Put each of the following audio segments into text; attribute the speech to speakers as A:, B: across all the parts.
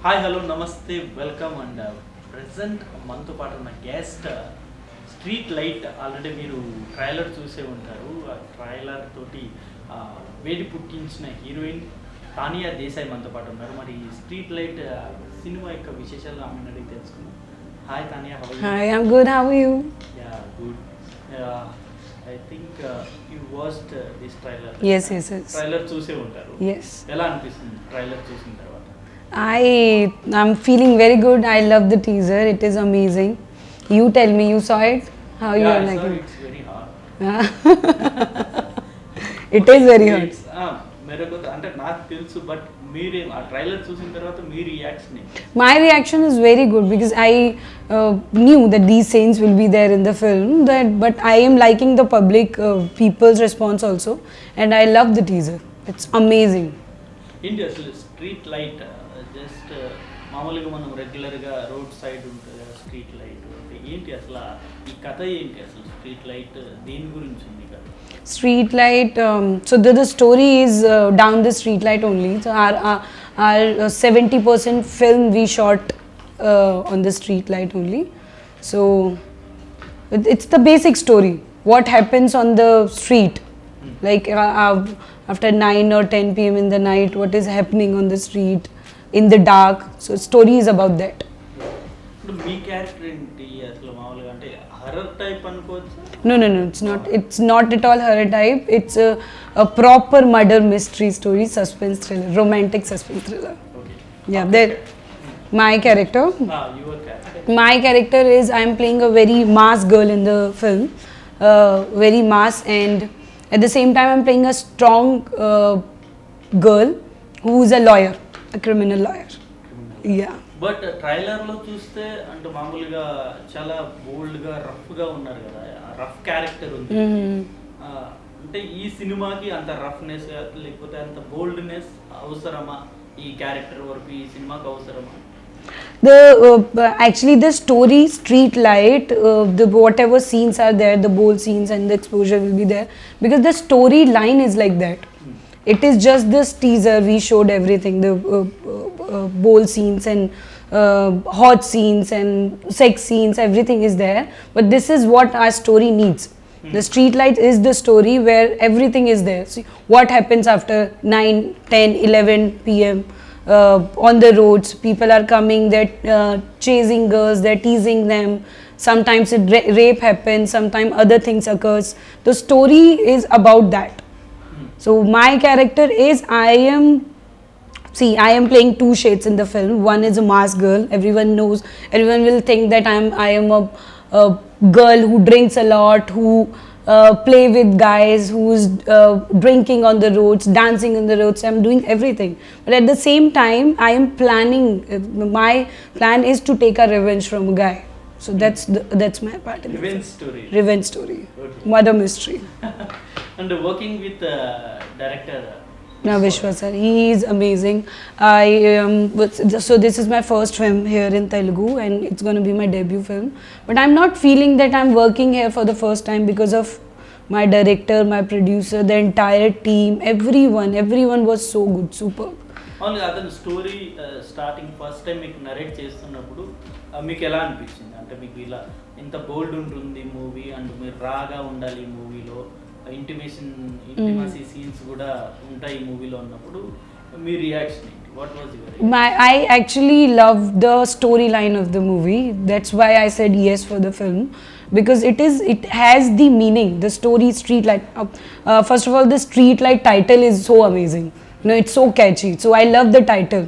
A: Hi hello నమస్తే welcome and present మనతో పాటు ఉన్న గెస్ట్ స్ట్రీట్ లైట్ ఆల్రెడీ మీరు ట్రైలర్ చూసే ఉంటారు. ఆ ట్రైలర్ తోటి వేడి పుట్టించిన హీరోయిన్ తానియా దేశాయ్ మనతో పాటు ఉన్నారు. మరి స్ట్రీట్ లైట్ సినిమా యొక్క విశేషాలు ఆమెను అడిగి తెలుసుకుందాం. Hi Tania, how are you?
B: Hi, I'm good. How are you?
A: Yeah good. I think you watched this trailer.
B: Yes.
A: Trailer చూసే ఉంటారు.
B: Yes.
A: ఎలా అనిపిస్తుంది ట్రైలర్ చూసిన తర్వాత?
B: I'm feeling very good. I love the teaser. It is amazing. You tell me, you saw it? How you are liking it?
A: It's very hard.
B: It is very hard.
A: అంటే నాకు తెలుసు, but మీరే ఆ trailer చూసిన తర్వాత మీ reaction ఏంటి?
B: My reaction is very good because I knew that these scenes will be there in the film. But I am liking the public people's response also, and I love the teaser. It's amazing.
A: ఏంటి అసలు street light? Just మామూలుగా మనం రెగ్యులర్గా road side ఉంటుంది street light. ఏంటి అసలు ఈ కథ ఏంటి? అసలు స్ట్రీట్ లైట్ దేని గురించి ఉంది కదా?
B: Street light. So the story is down the street light only. So our 70% film we shot on the street light only. So it's the basic story. What happens on the street, like after 9 or 10 p.m. in the night, what is happening on the street in the dark. So story is about that.
A: ఇప్పుడు మీ character ఏంటి అసలు? మామూలుగా అంటే horror type అనుకోవచ్చు?
B: No, it's not at all horror type. It's a proper murder mystery story, suspense thriller, romantic suspense thriller.
A: Okay.
B: Yeah, there. My character.
A: Your character.
B: My character is I'm playing a very mass girl in the film, very mass, and at the same time I'm playing a strong girl who is a lawyer, a criminal lawyer. Yeah.
A: But ట్రైలర్లో చూస్తే అంటే మామూలుగా చాలా బోల్డ్గా రఫ్గా ఉన్నారు కదా, rough character ఉంది. అంటే ఈ సినిమాకి అంత రఫ్నెస్ లేకపోతే అంత బోల్డ్నెస్ అవసరమా? ఈ క్యారెక్టర్ వరకు ఈ సినిమాకి అవసరమా?
B: Actually the story Street Light, the whatever scenes are there, the bold scenes and the exposure will be there because the storyline is like that. It is just this teaser we showed everything, the bold scenes and hot scenes and sex scenes, everything is there, but this is what our story needs. The Street Light is the story where everything is there. See what happens after 9, 10, 11 p.m. On the roads. People are coming, they're chasing girls, they're teasing them. Sometimes rape happens, sometimes other things occurs. The story is about that. So my character is I am playing two shades in the film. One is a mass girl. Everyone knows. Everyone will think that I am a girl who drinks a lot, who play with guys, who's drinking on the roads, dancing on the roads. I'm doing everything. But at the same time, I am planning. My plan is to take a revenge from a guy. So that's my part in the
A: revenge
B: film.
A: Story.
B: Revenge story.
A: Okay.
B: Murder mystery.
A: And working with director
B: Now Vishwa sir, he is amazing. So this is my first film here in Telugu and it's going to be my debut film. But I'm not feeling that I'm working here for the first time because of my director, my producer, the entire team, everyone was so good, superb.
A: మామూలుగా అతను story starting first time మీకు narrate చేస్తున్నప్పుడు మీకు ఎలా అనిపించింది? అంటే మీకు ఇలా ఇంత బోల్డ్ ఉంటుంది మూవీ అండ్ మీరు రాగా ఉండాలి ఈ మూవీలో, ఇంటిమసీ సీన్స్ కూడా ఉంటాయి ఈ మూవీలో ఉన్నప్పుడు మీ రియాక్షన్ ఏంటి? What was your?
B: I actually love the storyline of the movie. That's why I said yes for the film because it has the meaning. The story Street Light. First of all, the Street Light title is so amazing. It's so catchy. So I love the title.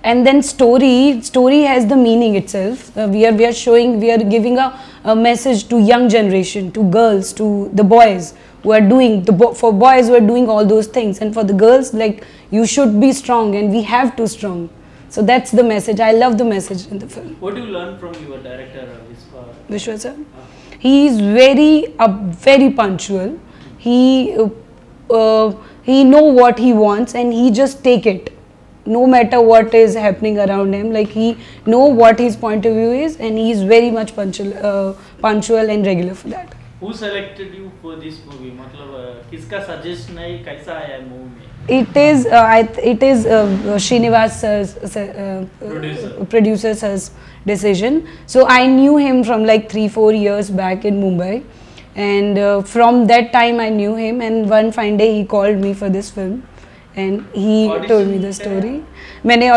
B: And then story has the meaning itself. We are giving a message to young generation, to girls, to the boys who are doing for boys who are doing all those things, and for the girls, like, you should be strong and we have to strong. So that's the message. I love the message in the film.
A: What do you learn from your director
B: Vishwa sir, he is very punctual. He know what he wants and he just take it no matter what is happening around him. Like, he know what his point of view is and he is very much punctual and regular for that.
A: Who selected you for this movie? मतलब किसका suggestion है, कैसा आया है movie में?
B: It is Srinivas sir's producer sir's decision. So I knew him from like 3-4 years back in Mumbai, and from that time I knew him. And one fine day he called me for this film, and he told me the story. मैंने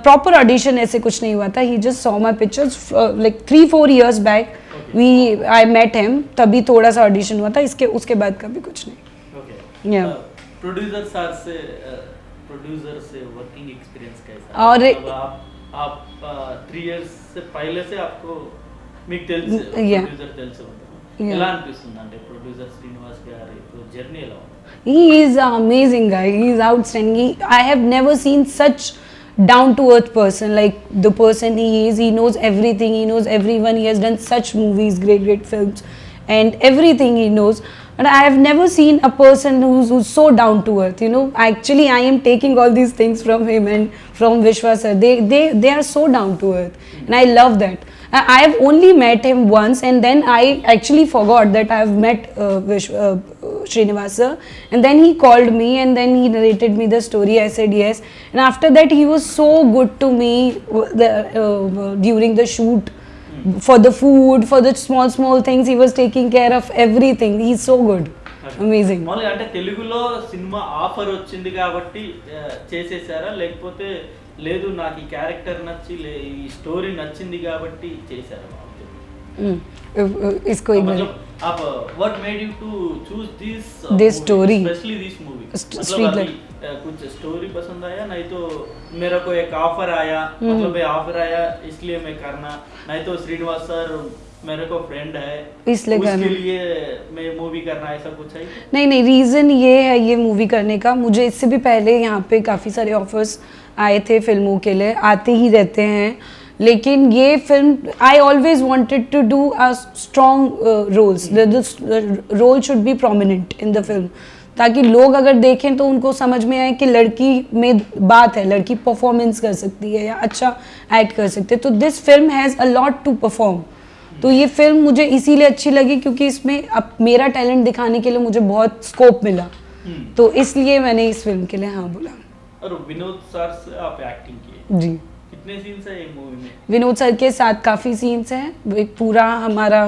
B: proper audition ऐसे कुछ नहीं हुआ था. He just saw my pictures like 3-4 years back. I met him. तभी थोड़ा सा audition हुआ था. उसके बाद कभी कुछ नहीं.
A: Okay.
B: Yeah.
A: प्रोड्यूसर से वर्किंग एक्सपीरियंस कैसा?
B: और
A: आप 3 ఇయర్స్ से पहले से आपको మీకు తెలుసు ప్రొడ్యూసర్ తెలుసు ఎలా అనిపిస్తుంది అంటే ప్రొడ్యూసర్ శ్రీనివాస్ గారి జర్నీ ఎలా ఉంది?
B: He is an amazing guy. He is outstanding. I have never seen such down to earth person, like the person he is. He knows everything. He knows everyone. He has done such movies, great films, and everything he knows. But I have never seen a person who's so down to earth. You know, actually I am taking all these things from him and from Vishwa sir. They are so down to earth, and I love that. I have only met him once, and then I actually forgot that I have met Srinivas sir. And then he called me, and then he narrated me the story. I said yes, and after that he was so good to me during the shoot. For the food, for the small things, he was taking care of everything. He's so good. Amazing.
A: మామూలుగా అంటే తెలుగులో cinema offer వచ్చింది కాబట్టి చేసేసారా, లేకపోతే లేదు నాకు ఈ character నచ్చి ఈ స్టోరీ నచ్చింది కాబట్టి చేశారా?
B: इसको एक
A: मतलब आप what made you to choose this
B: story,
A: especially this movie?
B: Street
A: मतलब
B: Light.
A: कुछ स्टोरी पसंद आया, नहीं तो मेरा को एक ऑफर आया, मतलब ये ऑफर आया इसलिए मैं करना, नहीं तो श्रीनिवास सर मेरे को फ्रेंड है
B: इसलिए
A: उसके लिए मैं मूवी करना, ऐसा कुछ है?
B: नहीं, रीज़न ये है ये मूवी करने का. मुझे इससे भी पहले यहाँ पे काफ़ी सारे ऑफर्स आए थे फिल्मों के लिए, आते ही रहते हैं. लेकिन ये film I always wanted to do a strong roles. The role should be prominent in the film, ताकि लोग अगर देखें तो उनको समझ में आए कि लड़की में बात है, लड़की परफॉर्मेंस कर सकती है या अच्छा एक्ट कर सकती है. तो this film has a lot to perform. तो ये फिल्म मुझे इसीलिए अच्छी लगी क्योंकि इसमें अब मेरा टैलेंट दिखाने के लिए मुझे बहुत स्कोप मिला. तो इसलिए मैंने इस फिल्म के लिए हाँ बोला.
A: और विनोद सर से आप एक्टिंग किए
B: जी.
A: कितने सीन्स है ये मूवी में?
B: विनोद सर के साथ काफ़ी सीन्स हैं. एक पूरा हमारा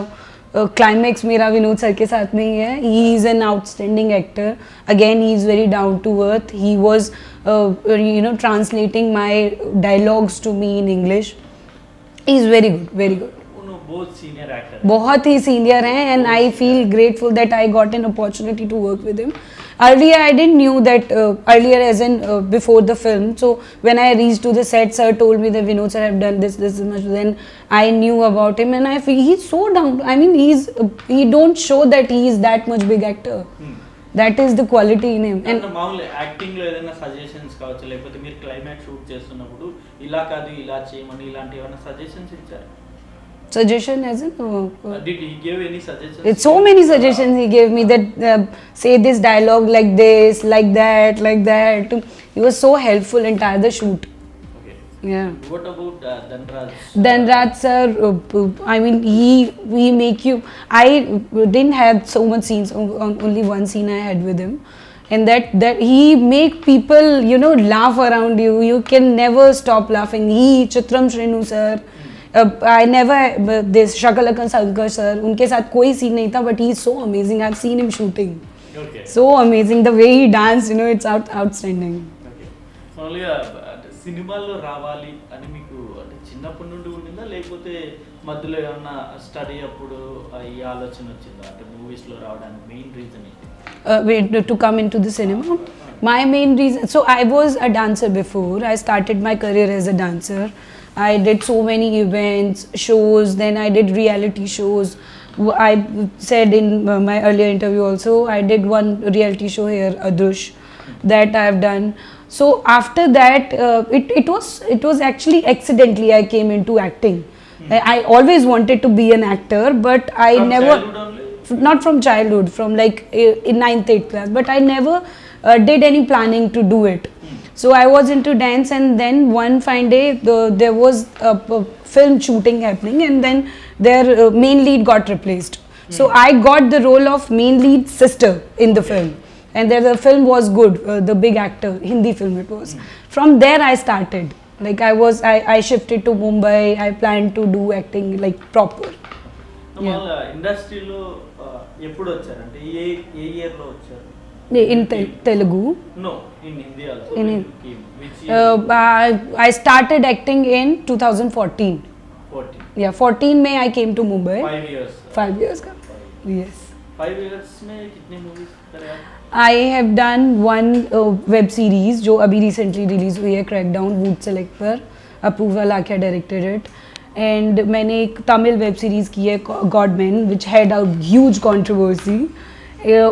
B: क्लाइमैक्स मेरा विनोद सर के साथ में ही है. He is an outstanding actor. Again he is very down to earth. He was translating my dialogues to me in English. He is very good, very good.
A: बहुत सीनियर एक्टर,
B: बहुत ही senior हैं, and I feel grateful that I got an opportunity to work with him. Earlier I didn't knew that earlier as in before the film. So when I reached to the set, sir told me that Vinod sir have done this much. Then I knew about him, and I feel he's so down. I mean he don't show that he is that much big actor. That is the quality in him.
A: And మామూలు acting లో ఏదైనా suggestions కావచ్చు, లేకపోతే మీరు climax shoot చేస్తున్నప్పుడు ఇలా కాదు ఇలా చేయమని ఇలాంటి ఏమైనా సజెషన్స్ ఇచ్చారు?
B: Suggestion as in
A: did he give any suggestions?
B: It's so many suggestions he gave me, that say this dialogue like this, like that. He was so helpful entire the shoot.
A: Okay.
B: Yeah.
A: What about Dhanraj?
B: Dhanraj sir, I mean he make you. I didn't have so much scenes. Only one scene I had with him, and that he make people laugh around you. You can never stop laughing. Chitram Shrinu sir. I never this Shakalaka Shankar sir, उनके साथ कोई scene नहीं था, but he is so amazing. I've seen him shooting.
A: Okay.
B: So amazing the way he danced, it's outstanding.
A: Okay. మామూలుగా సినిమాల్లో రావాలి అని మీకు అంటే చిన్నప్పటి నుండి ఉండిందా, లేకపోతే మధ్యలో ఏమన్నా స్టడీ అప్పుడు ఈ ఆలోచన వచ్చిందా? అంటే మూవీస్ లో రావడానికి మెయిన్ రీజన్ ఏంటి?
B: To come into the cinema, my main reason. So I was a dancer before. I started my career as a dancer. I did so many events, shows, then I did reality shows. I said in my earlier interview also, I did one reality show here, Adrush, that I have done. So after that, it was actually accidentally I came into acting. I always wanted to be an actor, but I
A: From
B: never,
A: childhood only?
B: not from childhood, from like in 9th, 8th class, but I never did any planning to do it. So I was into dance, and then one fine day there was a film shooting happening, and then their main lead got replaced. So I got the role of main lead sister in the film, and the film was good. The big actor, Hindi film it was. From there I started. Like I shifted to Mumbai. I planned to do acting like proper.
A: వాళ్ళ ఇండస్ట్రీలో ఎప్పుడు వచ్చారంటే ఏ ఏ ఇయర్లో వచ్చారు?
B: In Telugu.
A: No, in Hindi also.
B: In
A: when you came, which year?
B: I started acting in 2014.
A: 14.
B: Yeah, 14 May I came to Mumbai.
A: 5 years.
B: 5 years का. Yes.
A: 5 years में कितने movies करे आप?
B: I have done one web series जो अभी recently release हुई है, Crackdown, Wood Select पर. Apurva Lakhia directed it. And मैंने एक तमिल वेब सीरीज़ की है Godman, which had a huge controversy.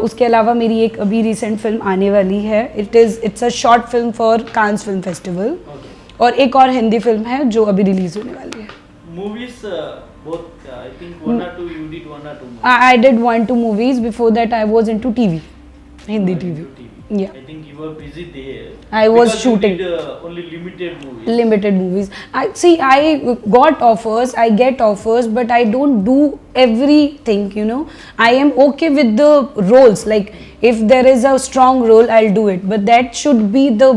B: उसके अलावा मेरी एक अभी रिसेंट फिल्म आने वाली है. It's a short film for Cannes film festival.
A: Okay.
B: और एक और हिंदी फिल्म है जो अभी रिलीज होने वाली है.
A: Movies, both I think 1 or 2 you did 1 or 2 movies.
B: I did 1-2 movies. Before that I was into TV, Hindi
A: You were
B: TV.
A: into TV.
B: Yeah.
A: I think you were busy there.
B: I was
A: because
B: shooting.
A: You did, only limited movies.
B: Limited movies. I got offers, I get offers, but I don't do everything, you know. I am okay with the roles. Like if there is a strong role, I'll do it. But that should be the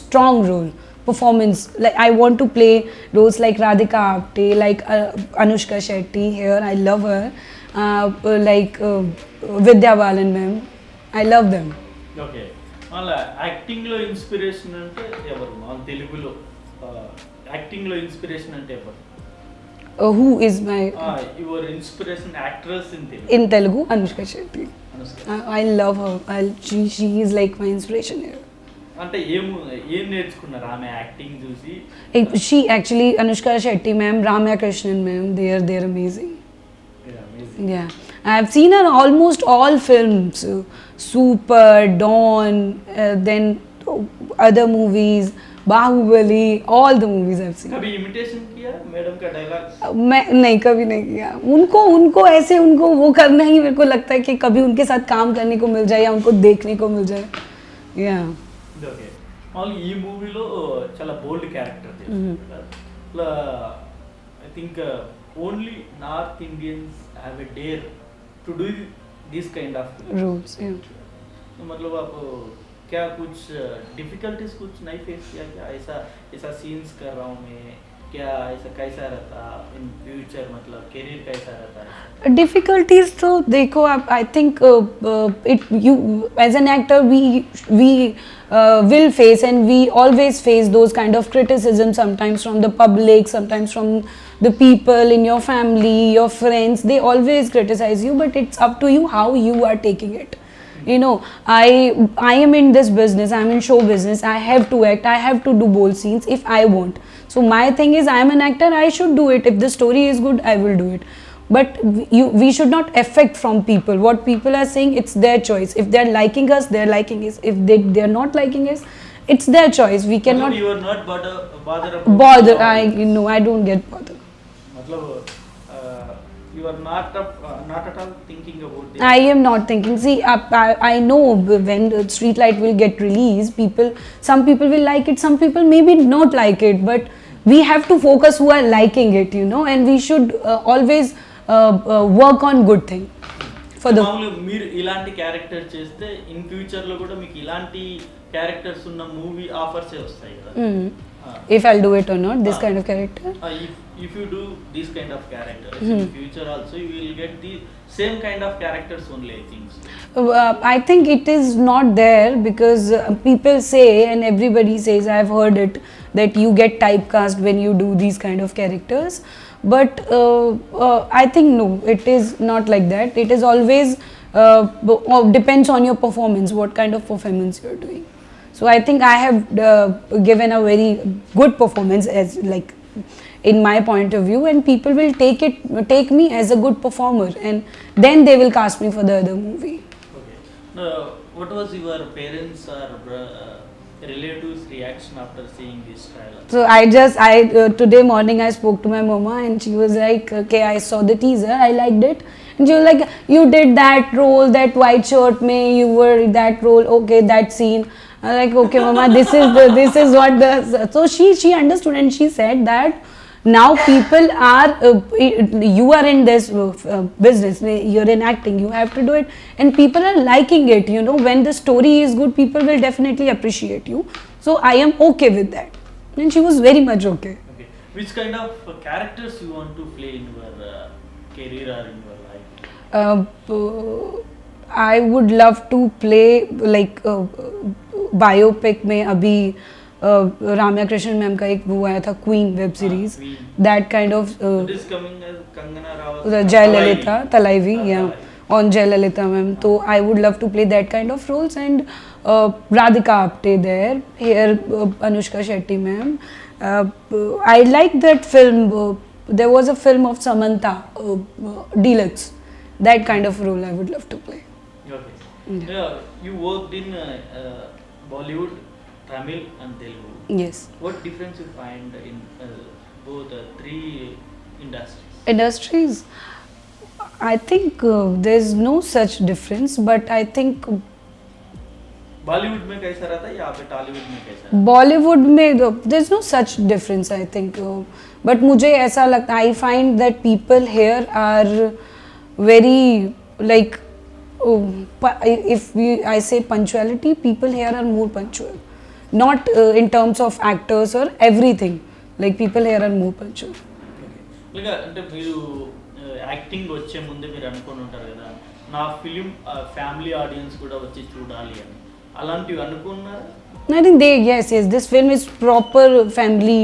B: strong role performance. Like I want to play roles like Radhika Apte, like Anushka Shetty here. I love her. Like Vidya Balan ma'am. I love them.
A: Okay మళ్ళీ యాక్టింగ్లో inspiration అంటే ఎవరు? మన తెలుగులో యాక్టింగ్లో inspiration అంటే ఎవరు?
B: Who is my
A: your inspiration actress in Telugu?
B: in Telugu? Anushka Shetty.
A: Anushka.
B: I love her. She is like my inspiration here.
A: అంటే ఏం నేర్చుకున్నారు ఆమె యాక్టింగ్ చూసి?
B: She actually, Anushka Shetty ma'am, Ramya Krishnan ma'am, they're amazing.
A: Amazing.
B: Yeah, I have seen her almost all films, Super, Dawn, then other movies, Bahubali, all the movies I've seen.
A: कभी imitation किया madam का dialogues?
B: मैं नहीं, कभी नहीं किया. उनको ऐसे उनको वो करना ही मेरे को लगता है कि कभी उनके साथ काम करने को मिल जाए या उनको देखने को मिल जाए. Yeah.
A: ఓకే మళ్ళీ ఈ మూవీలో చాలా బోల్డ్ character I think only north Indians have a dare to do this kind of
B: Roles, yeah.
A: मतलब आप क्या कुछ डिफिकल्टीज कुछ नहीं फेस किया क्या? ऐसा सीन्स कर रहा हूँ मैं, क्या ऐसा कैसा रहता इन फ्यूचर, मतलब करियर कैसा रहता है?
B: Difficulties तो देखो आप, I think you as an actor we will face, and we always face those kind of criticism, sometimes from the public, sometimes from the people in your family, your friends. They always criticize you, but it's up to you how you are taking it. You know, I am in this business, I'm in show business, I have to act, I have to do bold scenes if I want. So my thing is, I'm an actor, I should do it. If the story is good, I will do it. But we should not affect from people. What people are saying, it's their choice. If they're liking us, they're liking us. If they're not liking us, it's their choice. We cannot
A: मतलब you are not bother
B: bother. I don't get bothered.
A: मतलब you are not at all thinking about this.
B: I am not thinking. See, I know when Streetlight will get released, some people will like it, some people maybe not like it, but we have to focus who are liking it, you know, and we should always work on good thing for the.
A: మామూలుగా మీరు ఇలాంటి character చేస్తే in future లో కూడా మీకు ఇలాంటి characters ఉన్న movie offers వస్తాయి కదా?
B: If I'll do it or not, this kind of character.
A: If you do this kind of characters in future also, you will get the same kind of characters only, I think so.
B: I think it is not there because people say, and everybody says, I've heard it, that you get typecast when you do these kind of characters. But I think no, it is not like that. It is always depends on your performance, what kind of performance you're doing. So I think I have given a very good performance, as like in my point of view, and people will take me as a good performer, and then they will cast me for the other movie.
A: Okay. Now, what was your parents or relatives' reaction after seeing this trailer?
B: So today morning I spoke to my mama, and she was like, okay, I saw the teaser, I liked it. And she was like, you did that role, that white shirt mein, you were that role, okay, that scene. I was like, okay mama, this is what the. So she understood, and she said that now people are you are in this business, you're in acting, you have to do it, and people are liking it, you know. When the story is good, people will definitely appreciate you. So I am okay with that, and she was very much okay.
A: Okay. Which kind of characters you want to play in your career or in your life?
B: I would love to play like biopic में अभी Ramya Krishnan ma'am का एक वो आया था Queen web series,
A: Queen.
B: That kind of
A: It is coming as Kangana Ranaut.
B: Jayalalithaa Thalaivi या
A: Talaivi.
B: On Jayalalithaa ma'am. तो I would love to play that kind of roles, and Radhika Apte there, here Anushka Shetty ma'am. I like that film. There was a film of Samantha, Deluxe. That kind of role I would love to play.
A: Okay. Yeah, you worked in Bollywood, Tamil and Telugu.
B: Yes.
A: What difference you find in both three industries?
B: Industries, I think there's no such difference, but I think
A: Bollywood में कैसा रहता है या पे टॉलीवुड में कैसा?
B: Bollywood में there's no such difference, I think. But मुझे ऐसा लगता, I find that people here are very like, I say punctuality, people here are more punctual. Not in terms of actors or everything. Like people here are more punctual.
A: ఇంకా అంటే మీరు acting వచ్చే ముందే మీరు అనుకొని ఉంటారు కదా, నా ఫిలిం ఫ్యామిలీ ఆడియన్స్ కూడా వచ్చి చూడాలి అని, అలాంటివి అనుకున్నారా?
B: I think yes, this film is proper family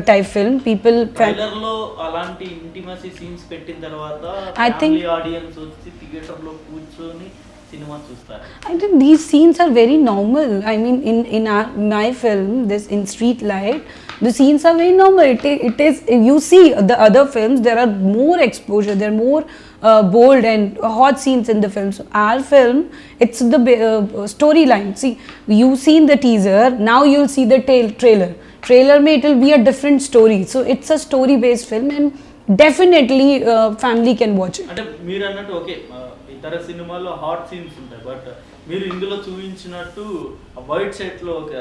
B: type film. People
A: trailer లో అలాంటి ఇంటిమసీ సీన్స్ పెట్టిన తర్వాత
B: I think-
A: ఫ్యామిలీ ఆడియన్స్ వచ్చి థియేటర్ లో కూర్చొని సినిమా చూస్తారు.
B: I think these scenes are very normal. I mean, my film, this in Street Light, the scenes are very normal. It is, you see the other films, there are more exposure, there are more bold and hot scenes in the film. So our film, it's the storyline. See, you've seen the teaser, now you'll see the trailer. Trailer mein it will be a different story. So it's a story based film, and definitely family can watch it.
A: అంటే మీరు అన్నట్టు okay, ఇతర సినిమాల్లో hot scenes ఉంటాయి, but మీరు ఇందులో చూపించినట్టు white set లో ఒక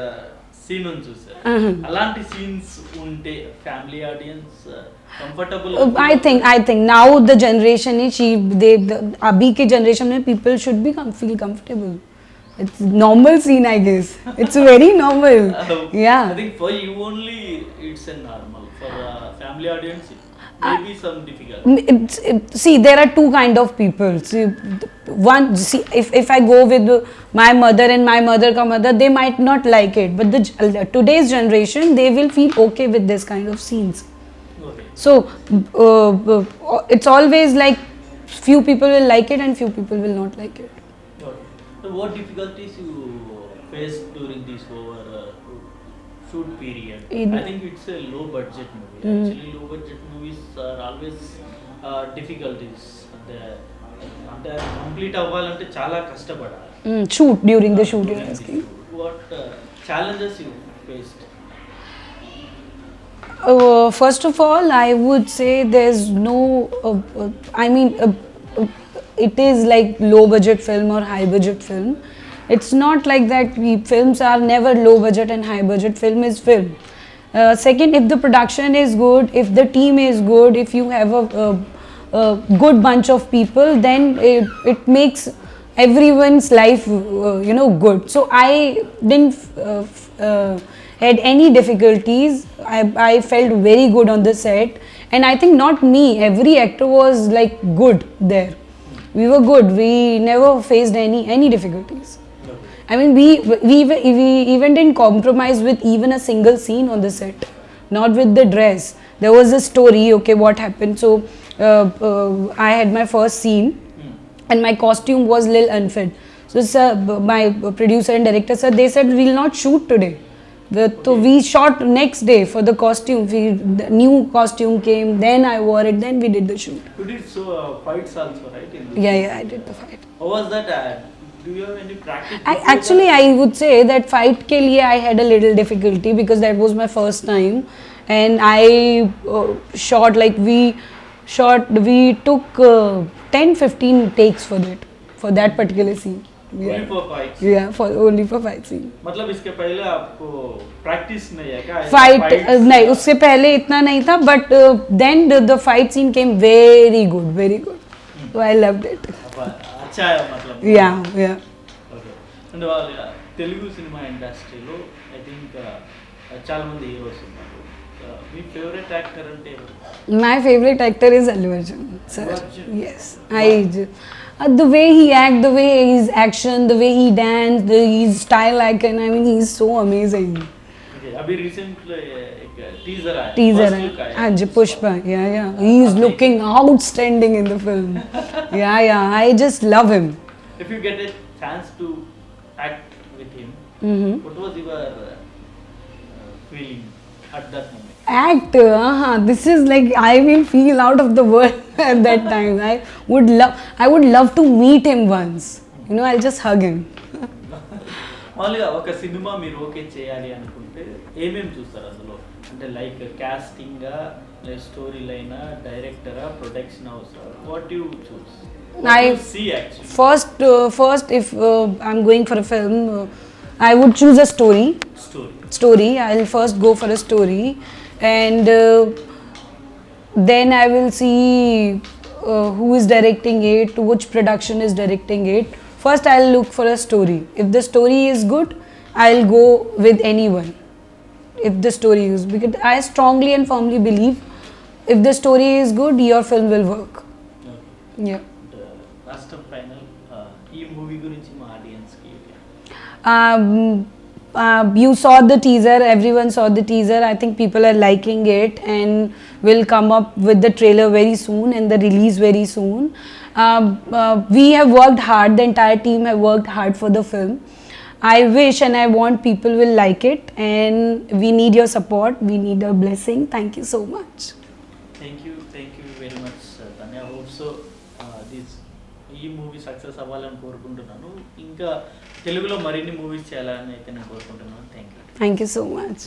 A: సీన్ ఉంది చూసారు, అలాంటి సీన్స్ ఉంటే family audience comfortable.
B: I think now the generation is the abhi ke generation mein people should be feel comfortable. It's normal scene, I guess. It's very normal. Yeah.
A: I think for you only it's a normal, for family audience maybe some difficult.
B: See, there are two kind of people. See, one, see, if I go with my mother and my mother ka mother, they might not like it, but today's generation, they will feel okay with this kind of scenes.
A: Okay.
B: So it's always like few people will like it and few people will not like it.
A: Okay. So what difficulties you faced during this shoot period? I think it's a low budget movie. Actually, low budget movies are always difficulties. అంటే complete అవ్వాలంటే చాలా కష్టపడాలి.
B: Shoot, during the shoot you're asking.
A: What challenges you faced?
B: First of all, I would say there's no, I mean, it is like low budget film or high budget film. It's not like that. Films are never low budget and high budget. Film is film. Second, if the production is good, if the team is good, if you have a good bunch of people, then it makes everyone's life, good. So I didn't had any difficulties. I felt very good on the set, and I think not me, every actor was like good there. We were good. We never faced any difficulties. I mean, we even didn't compromise with even a single scene on the set. Not with the dress. There was a story. Okay, what happened? So I had my first scene, and my costume was little unfit. So sir, my producer and director said, they said we'll not shoot today. So we shot next day for the costume. The new costume came, then I wore it, then we did the shoot.
A: You did fights also, right?
B: Yeah, I did the fight.
A: How was that? Do you have any practice?
B: I would say that fight ke liye I had a little difficulty because that was my first time, and I shot like we took 10-15 takes for that particular scene.
A: Only for fights.
B: Yeah, for only for fight scene.
A: मतलब इसके पहले आपको practice नहीं है क्या?
B: Fight नहीं, उससे पहले इतना नहीं था, but then the fight scene came very good. So I loved it.
A: अच्छा है मतलब.
B: Yeah.
A: ఓకే. అండ్ వాళ్ళ తెలుగు సినిమా ఇండస్ట్రీలో ఐ థింక్ చాలా మంది హీరోస్ ఉన్నారు. మీ ఫేవరెట్ యాక్టర్ అంటే ఎవరు?
B: My favorite actor is Allu Arjun, sir.
A: Allu Arjun?
B: Yes. The way he act, the way his action, the way he dance, his style icon, I mean, he's so amazing.
A: Okay. अभी recently एक teaser आया.
B: Teaser,
A: First look आया.
B: हाँ जी, Pushpa, yeah. He is looking outstanding in the film. Yeah, I just love him.
A: If you get a chance to act with him, what was your feeling at that moment?
B: Act, this is like, I will feel out of the world at that time. I would love to meet him once. You know, I'll just hug him.
A: మామూలుగా ఒక cinema మీరు okay చేయాలి అనుకుంటే ఏమేమి చూస్తారు అందులో? అంటే like కాస్టింగా, లైక్ స్టోరీ లైనా, డైరెక్టరా, production house, what you choose? See actually.
B: First, if I'm going for a film, I would choose a story. I'll first go for a story, and then I will see who is directing it, which production is directing it. First, I'll look for a story. If the story is good, I'll go with anyone. If the story is, because I strongly and firmly believe, if the story is good, your film will work. Yeah.
A: Last final ఈ movie గురించి మా audience కి
B: You saw the teaser, everyone saw the teaser. I think people are liking it, and will come up with the trailer very soon and the release very soon. We have worked hard, the entire team have worked hard for the film. I wish and I want people will like it, and we need your support, we need a blessing. Thank you so much.
A: Thank you very much Tanya. Hope so ఈ movie success అవ్వాలని కోరుకుంటున్నాను. ఇంకా తెలుగులో మరిన్ని movies చేయాలని అయితే నేను కోరుకుంటున్నాను. Thank you
B: Thank you so much.